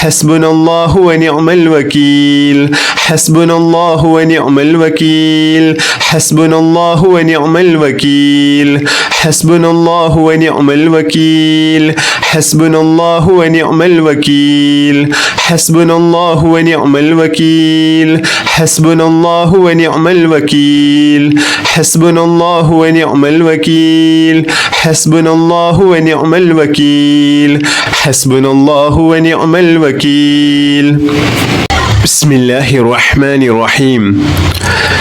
حسبنا الله ونعم الوكيل حسبنا الله ونعم الوكيل حسبنا الله ونعم الوكيل حسبنا الله ونعم الوكيل حسبنا الله ونعم الوكيل حسبنا الله ونعم الوكيل حسبنا الله ونعم الوكيل حسبنا الله ونعم الوكيل حسبنا الله ونعم الوكيل حسبنا الله ونعم الوكيل بسم الله الرحمن الرحيم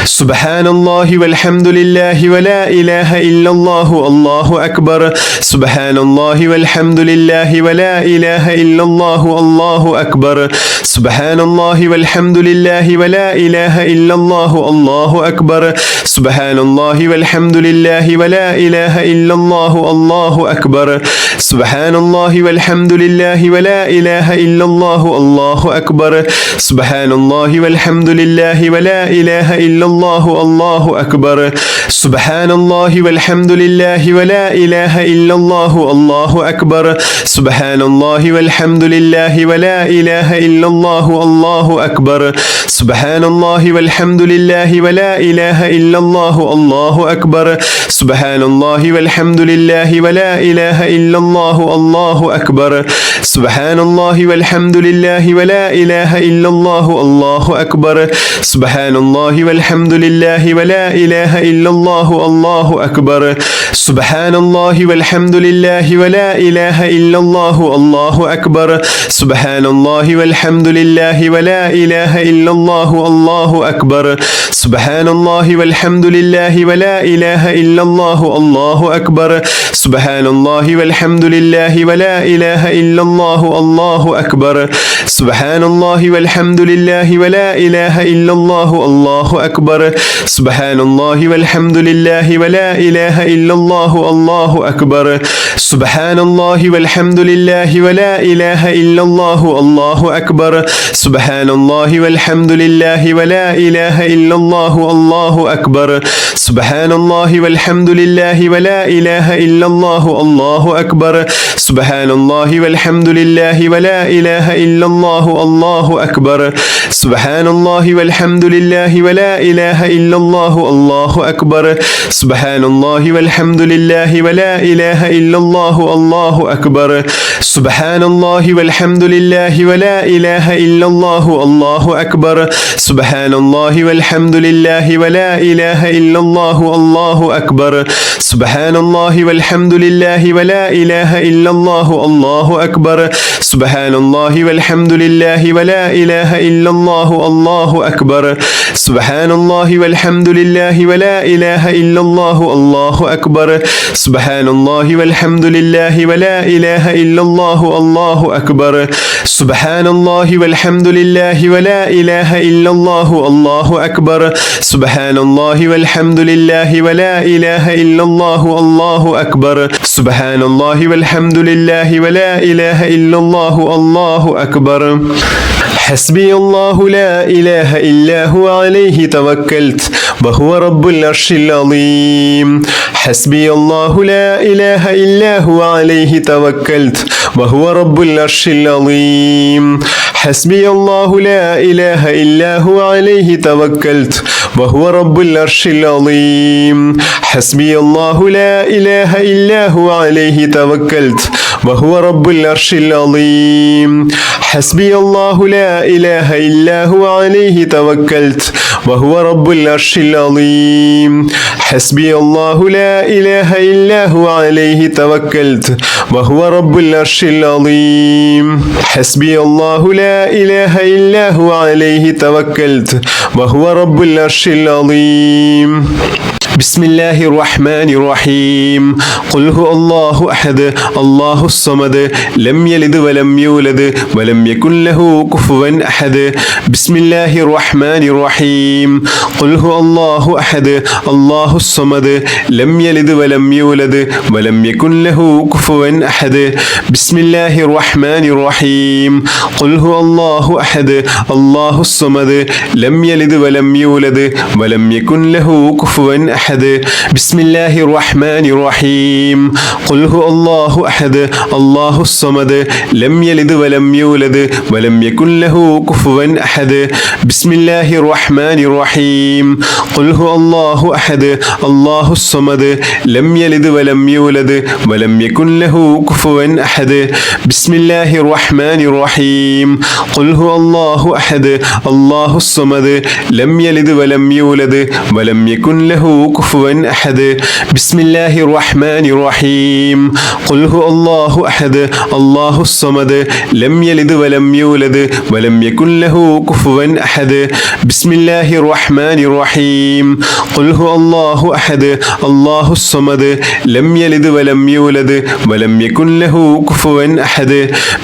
سبحان الله والحمد لله ولا إله إلا الله الله أكبر سبحان الله والحمد لله ولا إله إلا الله الله أكبر سبحان الله والحمد لله ولا إله إلا الله الله أكبر سبحان الله والحمد لله ولا إله إلا الله الله أكبر سبحان الله والحمد لله ولا إله إلا الله الله أكبر سبحان الله والحمد لله ولا إله إلا الله الله أكبر سبحان الله والحمد لله ولا إله إلا الله الله أكبر سبحان الله والحمد لله ولا إله إلا الله الله أكبر سبحان الله والحمد لله ولا إله إلا الله الله أكبر سبحان الله والحمد لله ولا إله إلا الله الله أكبر سبحان الله والحمد لله ولا إله إلا الله الله أكبر سبحان الله والحمد لله ولا إله إلا الله الله أكبر سبحان الله والحمد لله ولا إله إلا الله الله أكبر سبحان الله والحمد لله ولا إله إلا الله الله أكبر سبحان الله والحمد لله ولا إله إلا الله الله أكبر سبحان الله والحمد لله ولا إله إلا الله الله أكبر سبحان الله والحمد لله ولا إله إلا الله الله أكبر سبحان الله والحمد لله ولا إله إلا الله الله أكبر سبحان الله والحمد لله ولا إله إلا الله الله أكبر سبحان الله والحمد لله ولا إله إلا الله الله أكبر سبحان الله والحمد لله ولا إله إلا الله الله أكبر سبحان الله والحمد لله ولا إله إلا الله الله أكبر سبحان الله والحمد لله ولا إله إلا الله الله أكبر سبحان الله والحمد لله ولا إله إلا الله الله أكبر سبحان الله والحمد لله ولا إله إلا الله الله أكبر سبحان الله والحمد لله ولا إله إلا الله الله أكبر سبحان الله والحمد لله ولا إله إلا الله الله أكبر سبحان الله والحمد لله ولا إله إلا الله الله أكبر سبحان الله والحمد لله ولا إله إلا الله الله أكبر سبحان الله والحمد لله ولا إله إلا الله الله أكبر سبحان الله والحمد لله ولا إله إلا الله الله أكبر سبحان الله والحمد لله ولا إله إلا الله الله أكبر سبحان الله والحمد لله ولا إله إلا الله الله أكبر حسبي الله لا إله إلا هو عليه توكلت وهو رب العرش العظيم حسبي الله لا إله إلا هو عليه توكلت وهو رب العرش العظيم حسبي الله لا إله إلا هو عليه توكلت وهو رب العرش العظيم حسبي الله لا إله إلا هو عليه توكلت وهو رب العرش العظيم حسبي الله لا إله إلا هو عليه توكلت وهو رب العرش العظيم حسبي الله لا إله إلا هو عليه توكلت وهو رب العرش العظيم حسبي الله لا إله إلا هو عليه توكلت وهو رب العرش العظيم بسم الله الرحمن الرحيم قل هو الله أحد الله الصمد لم يلد ولم يولد ولم يكن له كفوا أحد بسم الله الرحمن الرحيم قل هو الله أحد الله الصمد لم يلد ولم يولد ولم يكن له كفوا أحد بسم الله الرحمن الرحيم قل هو الله أحد الله الصمد لم يلد ولم يولد ولم يكن له كفوا أحد أحد بسم الله الرحمن الرحيم قل هو الله أحد الله الصمد لم يلد ولم يولد ولم يكن له كفوا أحد بسم الله الرحمن الرحيم قل هو الله أحد الله الصمد لم يلد ولم يولد ولم يكن له كفوا أحد بسم الله الرحمن الرحيم قل هو الله أحد الله الصمد لم يلد ولم يولد ولم يكن له كفوا أحد بسم الله الرحمن الرحيم قل هو الله أحد الله الصمد لم يلد ولم يولد ولم يكن له كفوا أحد بسم الله الرحمن الرحيم قل هو الله أحد الله الصمد لم يلد ولم يولد ولم يكن له كفوا أحد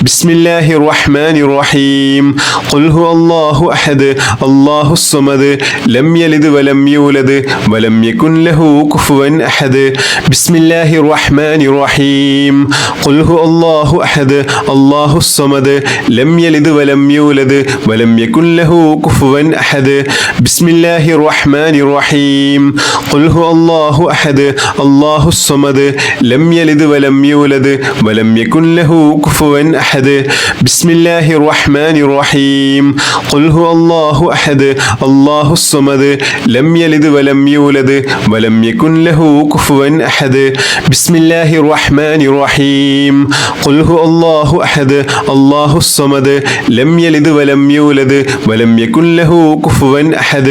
بسم الله الرحمن الرحيم قل هو الله أحد الله الصمد لم يلد ولم يولد ولم يكن له كفوا أحد بسم الله الرحمن الرحيم قل هو الله أحد الله الصمد لم يلد ولم يولد ولم يكن له كفوا أحد بسم الله الرحمن الرحيم قل هو الله أحد الله الصمد لم يلد ولم يولد ولم يكن له كفوا أحد بسم الله الرحمن الرحيم قل هو الله أحد الله الصمد لم يلد ولم يولد ولم يكن له كفوا أحد بسم الله الرحمن الرحيم قل هو الله أحد الله الصمد لم يلد ولم يولد ولم يكن له كفوا أحد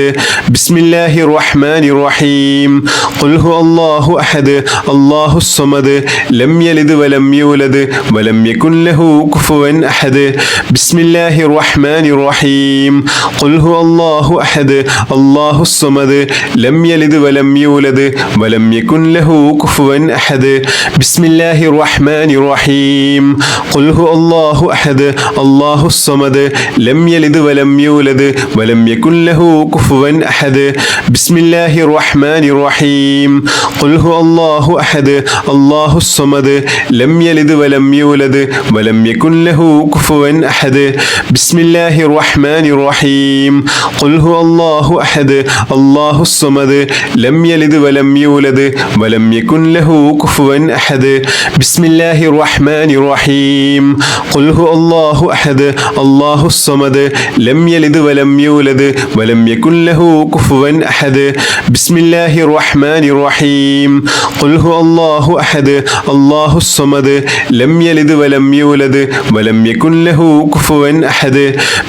بسم الله الرحمن الرحيم قل هو الله أحد الله الصمد لم يلد ولم يولد ولم يكن له كفوا أحد بسم الله الرحمن الرحيم قل هو الله أحد الله الصمد لم يلد ولم يولد ولم يكن له كفوا أحد بسم الله الرحمن الرحيم قل هو الله أحد الله الصمد لم يلد ولم يولد ولم يكن له كفوا أحد بسم الله الرحمن الرحيم قل هو الله أحد الله الصمد لم يلد ولم يولد ولم يكن له كفوا أحد بسم الله الرحمن الرحيم قل هو الله أحد الله الصمد لم يلد ولم يولد ولم يكن له كفوا أحد بسم الله الرحمن الرحيم قل هو الله أحد الله الصمد لم يلد ولم يولد ولم يكن له كفوا أحد بسم الله الرحمن الرحيم قل هو الله أحد الله الصمد لم يلد ولم يولد ولم يكن له كفوا أحد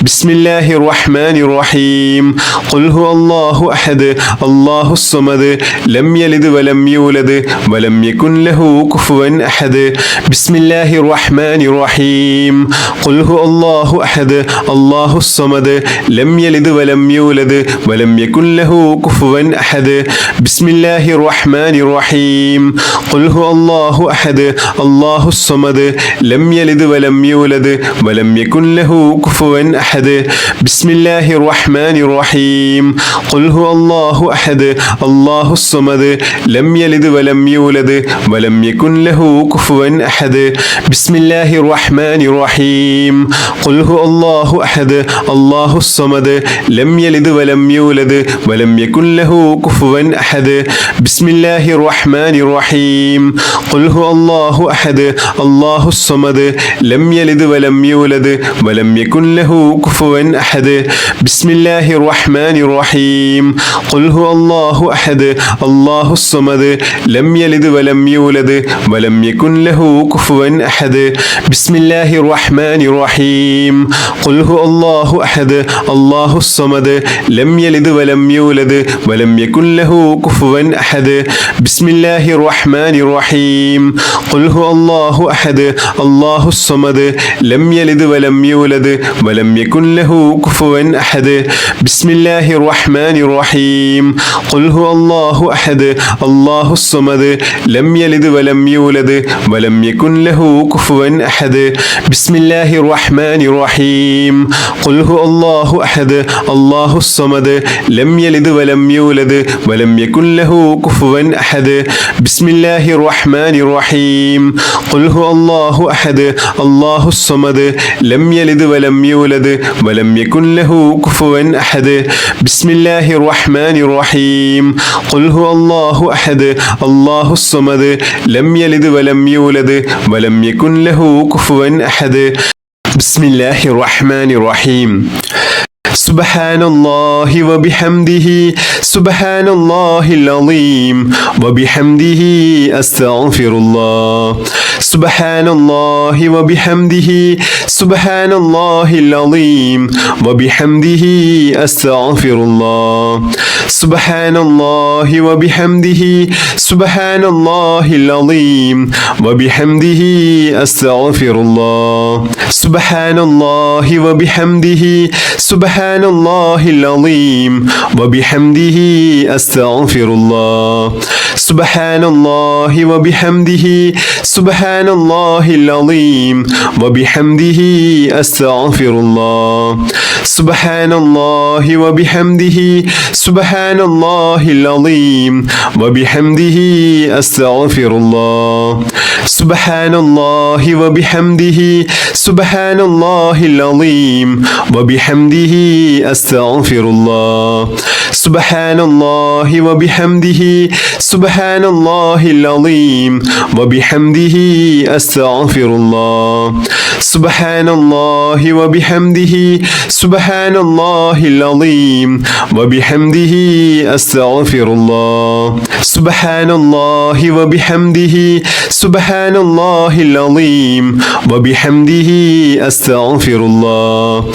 بسم الله الرحمن الرحيم قل هو الله أحد الله الصمد لم يلد ولم يولد ولم يكن له كفوا أحد بسم الله الرحمن الرحيم قل هو الله أحد الله الصمد لم يلد ولم يولد ولم يكن له كفوا أحد بسم الله الرحمن الرحيم قل هو الله أحد الله الصمد لم يلد ولم يولد ولم يكن له كفوا أحد بسم الله الرحمن الرحيم قل هو الله أحد الله الصمد لم يلد ولم يولد ولم يكن له كفوا أحد بسم الله الرحمن الرحيم قل هو الله أحد الله الصمد لم يلد ولم يولد ولم يكن له كفوا أحد بسم الله الرحمن الرحيم قل هو الله أحد الله الصمد لم يلد ولم يولد ولم يكن له كفوا أحد بسم الله الرحمن الرحيم قل هو الله أحد الله الصمد لم يلد ولم يولد ولم يكن له كفوا أحد بسم الله الرحمن الرحيم قل هو الله أحد الله الصمد لم يلد ولم يولد ولم يكن له كفوا أحد بسم الله الرحمن الرحيم قل هو الله أحد الله الصمد لم يلد ولم يولد ولم يكن له كفوا أحد بسم الله الرحمن الرحيم قل هو الله أحد الله الصمد لم يلد ولم يولد ولم يكن له كفوا أحد بسم الله الرحمن الرحيم قل هو الله أحد الله الصمد لم يلد ولم يولد ولم يكن له كفوا أحد بسم الله الرحمن الرحيم قل هو الله أحد الله الصمد لم يلد ولم يولد ولم يكن له كفوا أحد بسم الله الرحمن الرحيم ഖുൽ ഹുവല്ലാഹു അഹദ് അല്ലാഹുസ് സമദ് ലം യലിദ് വലം യൂലദ് വലം യകുൻ ലഹു കുഫുവൻ അഹദ്. ബിസ്മില്ലാഹിർ റഹ്മാനിർ റഹീം. സുബ്ഹാനല്ലാഹി വബിഹംദിഹി സുബ്ഹാനല്ലാഹിൽ അളീം വബിഹംദിഹി അസ്തഗ്ഫിറുല്ലാഹ്. സുബ്ഹാനല്ലാഹി വബിഹംദിഹി സുബ്ഹാനല്ലാഹിൽ അളീം വബിഹംദിഹി അസ്തഗ്ഫിറുല്ലാഹ്. സുബ്ഹാനല്ലാഹി വബിഹംദിഹി സുബ്ഹാനല്ലാഹിൽ അളീം വബിഹംദിഹി അസ്തഗ്ഫിറുല്ലാഹ്. സുബ്ഹാനല്ലാഹി വബിഹംദിഹി സുബ്ഹാനല്ലാഹിൽ അളീം വബിഹംദിഹി അസ്തഗ്ഫിറുല്ലാഹ്. സുബ്ഹാനല്ലാഹി വബിഹംദിഹി സുബ്ഹാനല്ലാഹിൽ അളീം വബിഹംദിഹി അസ്തഗ്ഫിറുല്ലാഹ്. സുബ്ഹാനല്ലാഹി വബിഹംദിഹി സുബ്ഹാനല്ലാഹിൽ അളീം വബിഹംദിഹി അസ്തഗ്ഫിറുല്ലാഹ്. സുബ്ഹാനല്ലാഹി വബിഹംദിഹി സുബ്ഹാനല്ലാഹിൽ അളീം വബിഹംദിഹി അസ്തഗ്ഫിറുല്ലാഹ്. സുബ്ഹാനല്ലാഹി വബിഹംദിഹി സുബ്ഹാനല്ലാഹിൽ അളീം വബിഹംദിഹി അസ്തഗ്ഫിറുല്ലാഹ്. സുബ്ഹാനല്ലാഹി വബിഹംദിഹി സുബ്ഹാനല്ലാഹിൽ അളീം വബിഹംദിഹി അസ്തഗ്ഫിറുല്ലാഹ്. സുബ്ഹാനല്ലാഹി വബിഹംദിഹി സുബ്ഹാനല്ലാഹിൽ അളീം വബിഹംദിഹി അസ്തഗ്ഫിറുല്ലാഹ്.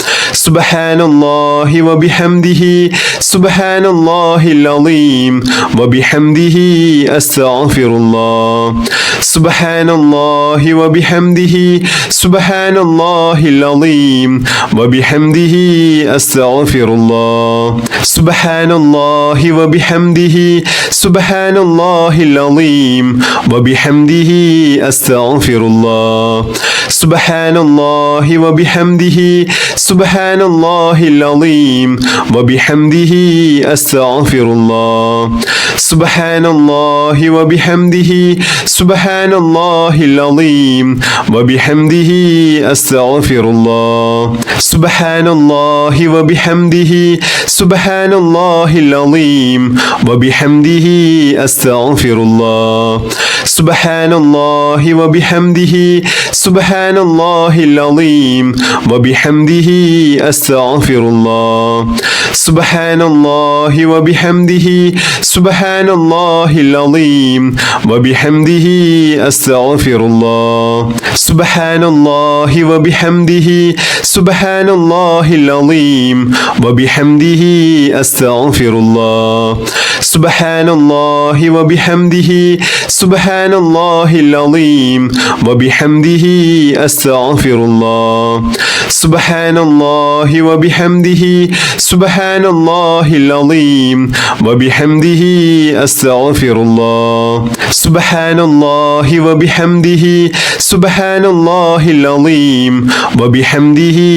സുബ്ഹാനല്ലാഹി വബിഹംദിഹി സുബ്ഹാനല്ലാഹിൽ അളീം വബിഹംദിഹി അസ്തഗ്ഫിറുല്ലാഹ്. സുബ്ഹാനല്ലാഹി വബിഹംദിഹി സുബ്ഹാനല്ലാഹിൽ അളീം വബിഹംദിഹി അസ്തഗ്ഫിറുല്ലാഹ്. സുബ്ഹാനല്ലാഹി വബിഹംദിhi സുബ്ഹാനല്ലാഹിൽ അളീം വബിഹംദിhi അസ്തഗ്ഫിറുല്ലാഹ്. സുബ്ഹാനല്ലാഹി വബിഹംദിhi സുബ്ഹാനല്ലാഹിൽ അളീം വബിഹംദിhi അസ്തഗ്ഫിറുല്ലാഹ്. സുബ്ഹാനല്ലാഹി വബിഹംദിhi സുബ്ഹാനല്ലാഹിൽ അളീം വബിഹംദിhi അസ്തഗ്ഫിറുല്ലാഹ്. സുബ്ഹാനല്ലാഹി വബിഹംദിhi സുബ്ഹാനല്ലാഹിൽ അളീം വബിഹംദിhi അസ്തഗ്ഫിറുല്ലാഹ്. സുബ്ഹാനല്ലാഹി വബിഹംദിhi സുബ്ഹാനല്ലാഹിൽ അളീം വബിഹംദിhi അസ്തഗ്ഫിറുല്ലാഹ്. സുബ്ഹാനല്ലാഹി വബിഹംദിhi സുബ്ഹാനല്ലാഹിൽ അളീം വബിഹംദിhi അസ്തഗ്ഫിറുല്ലാഹ്. സുബ്ഹാനല്ലാഹി വബിഹംദിhi സുബ്ഹാനല്ലാഹിൽ അളീം വബിഹംദിhi അസ്തഗ്ഫിറുല്ലാഹ്. സുബ്ഹാനല്ലാഹി വബിഹംദിhi സുബ്ഹാനല്ലാഹിൽ അളീം വബിഹംദിhi അസ്തഗ്ഫിറുല്ലാഹ്. സുബ്ഹാനല്ലാഹി വബിഹംദിhi സുബ്ഹാനല്ലാഹിൽ അളീം വബിഹംദിhi അസ്തഗ്ഫിറുല്ലാഹ്. സുബ്ഹാനല്ലാഹി വബിഹംദിhi സുബ്ഹാനല്ലാഹിൽ അളീം വബിഹംദിhi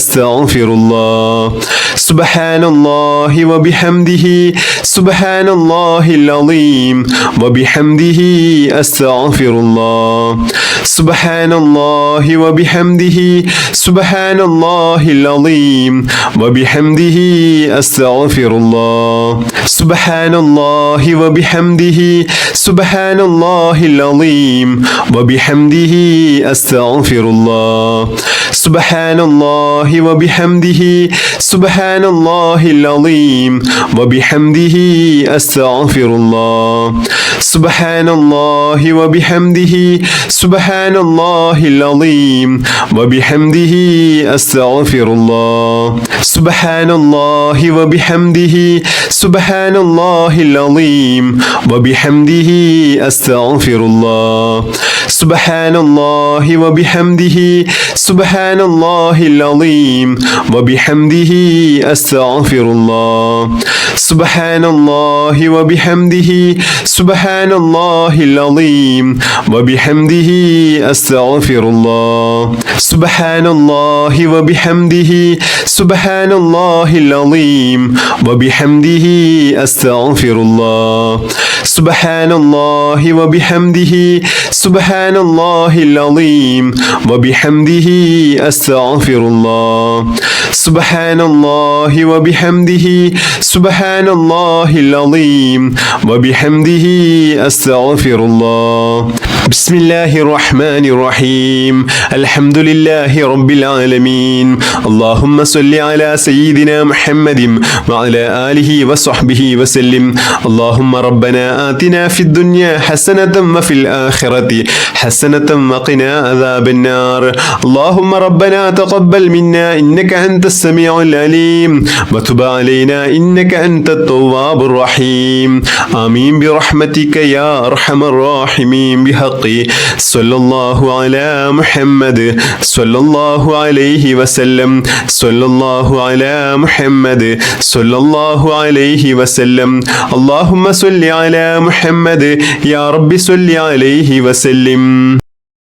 അസ്തഗ്ഫിറുല്ലാഹ്. സുബ്ഹാനല്ലാഹി വബിഹംദിhi സുബ്ഹാനല്ലാഹിൽ അളീം വബിഹംദിhi അസ്തഗ്ഫിറുല്ലാഹ്. സുബ്ഹാനല്ലാഹി വബിഹംദിhi സുബ്ഹാനല്ലാഹിൽ അളീം വബിഹംദിhi അസ്തഗ്ഫിറുല്ലാഹ്. സുബ്ഹാനല്ലാഹി വബിഹംദിhi സുബ്ഹാനല്ലാഹിൽ അളീം വബിഹംദിhi അസ്തഗ്ഫിറുല്ലാഹ്. സുബ്ഹാനല്ലാഹി വബിഹംദിhi സുബ്ഹാനല്ലാഹിൽ അളീം വബിഹംദിhi അസ്തഗ്ഫിറുല്ലാഹ്. സുബ്ഹാനല്ലാഹി വബിഹംദിhi സുബ്ഹാനല്ലാഹിൽ അളീം വബിഹംദിhi അസ്തഗ്ഫിറുല്ലാഹ്. സുബ്ഹാനല്ലാഹി വബിഹംദിhi സുബ്ഹാനല്ലാഹിൽ അളീം വബിഹംദിhi അസ്തഗ്ഫിറുല്ലാഹ്. സുബ്ഹാനല്ലാഹി വബിഹംദിhi സുബ്ഹാനല്ലാഹിൽ അളീം വബിഹംദിhi അസ്തഗ്ഫിറുല്ലാഹ്. സുബ്ഹാനല്ലാഹി വബിഹംദിhi സുബ്ഹാനല്ലാഹിൽ അളീം വബിഹംദിhi അസ്തഗ്ഫിറുല്ലാഹ്. സുബ്ഹാനല്ലാഹി വബിഹംദിhi സുബ്ഹാനല്ലാഹിൽ അളീം വബിഹംദിhi അസ്തഗ്ഫിറുല്ലാഹ്. സുബ്ഹാനല്ലാഹി വബിഹംദിhi സുബ്ഹാനല്ലാഹിൽ അളീം വബിഹംദിhi അസ്തഗ്ഫിറുല്ലാഹ്. സുബ്ഹാനല്ലാഹി വബിഹംദിഹി സുബ്ഹാനല്ലാഹിൽ അളീം വബിഹംദിഹി അസ്തഗ്ഫിറുല്ലാഹ്. ബിസ്മില്ലാഹിർ റഹ്മാനിർ റഹീം. അൽഹംദുലില്ലാഹി റബ്ബിൽ ആലമീൻ. അല്ലാഹുമ്മ സ്വല്ലി അലാ സയ്യിദിനാ മുഹമ്മദിൻ വഅലാ ആലിഹി വസ്വഹ്ബിഹി വസല്ലിം. അല്ലാഹുമ്മ റബ്ബനാ ആതിനാ ഫിദ്ദുനിയാ ഹസനതൻ വഫിൽ ആഖിറതി ഹസനതൻ വഖിനാ അദാബന്നാർ. അല്ലാഹുമ്മ റബ്ബനാ തഖബ്ബൽ മിന്നാ ഇന്നക അൻതസ് സമീഉൽ അലീം വതുബ് അലൈനാ ഇന്നക അൻതത് തവ്വാബുർ റഹീം. ആമീൻ ബിറഹ്മതിക യാ അർഹമർ റഹീമീൻ ബിഹഖി സ്വല്ലല്ലാഹു അലാ മുഹമ്മദ് സ്വല്ലല്ലാഹു അലൈഹി വസല്ലം സ്വല്ലല്ലാഹു അലാ മുഹമ്മദ് സ്വല്ലല്ലാഹു അലൈഹി വസല്ലം. അല്ലാഹുമ്മ സ്വല്ലി അലാ മുഹമ്മദ് യാ റബ്ബി സ്വല്ലി അലൈഹി വസല്ലം.